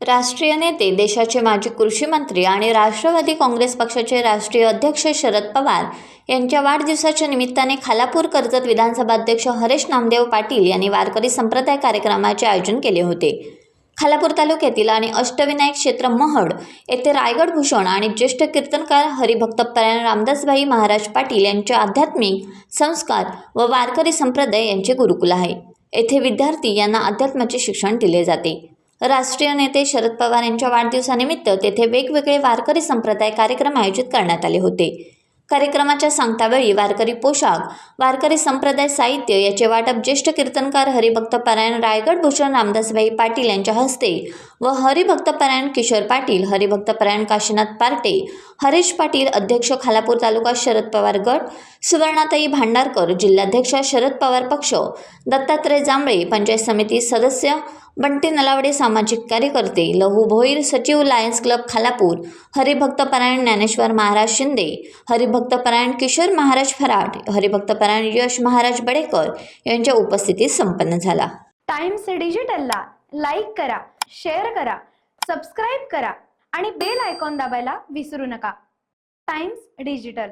राष्ट्रीय नेते, देशाचे माजी कृषी मंत्री आणि राष्ट्रवादी काँग्रेस पक्षाचे राष्ट्रीय अध्यक्ष शरद पवार यांच्या वाढदिवसाच्या निमित्ताने खालापूर कर्जत विधानसभा अध्यक्ष हरेश नामदेव पाटील यांनी वारकरी संप्रदाय कार्यक्रमाचे आयोजन केले होते। खालापूर तालुक्यातील आणि अष्टविनायक क्षेत्र महड येथे रायगड भूषण आणि ज्येष्ठ कीर्तनकार हरिभक्तपरायण रामदासभाई महाराज पाटील यांचे आध्यात्मिक संस्कार व वारकरी संप्रदाय यांचे गुरुकुल आहे। येथे विद्यार्थी यांना अध्यात्माचे शिक्षण दिले जाते। राष्ट्रीय नेते शरद पवार यांच्या वाढदिवसानिमित्त तेथे वेगवेगळे वारकरी संप्रदाय कार्यक्रम आयोजित करण्यात आले होते। कार्यक्रमाच्या सांगतावेळी वारकरी पोशाख, वारकरी संप्रदाय साहित्य याचे वाटप ज्येष्ठ कीर्तनकार हरिभक्तपरायण रायगड भूषण रामदासभाई पाटील यांच्या हस्ते व हरिभक्तपरायण किशोर पाटील, हरिभक्तपरायण काशीनाथ पार्टे, हरीश पाटील अध्यक्ष खालापूर तालुका शरद पवार गट, सुवर्णाताई भांडारकर जिल्हाध्यक्ष शरद पवार पक्ष, दत्तात्रय जांभळे पंचायत समिती सदस्य, बंटी नलावडे सामाजिक कार्यकर्ते, लहू भोईर सचिव लायन्स क्लब खालापूर, हरिभक्तपरायण ज्ञानेश्वर महाराज शिंदे, हरिभक्तपरायण किशोर महाराज फराट, हरिभक्तपरायण यश महाराज बडेकर यांच्या उपस्थितीत संपन्न झाला। टाइम्स डिजिटलला लाईक करा, शेअर करा, सबस्क्राईब करा आणि बेल आयकॉन दाबायला विसरू नका। Times digital.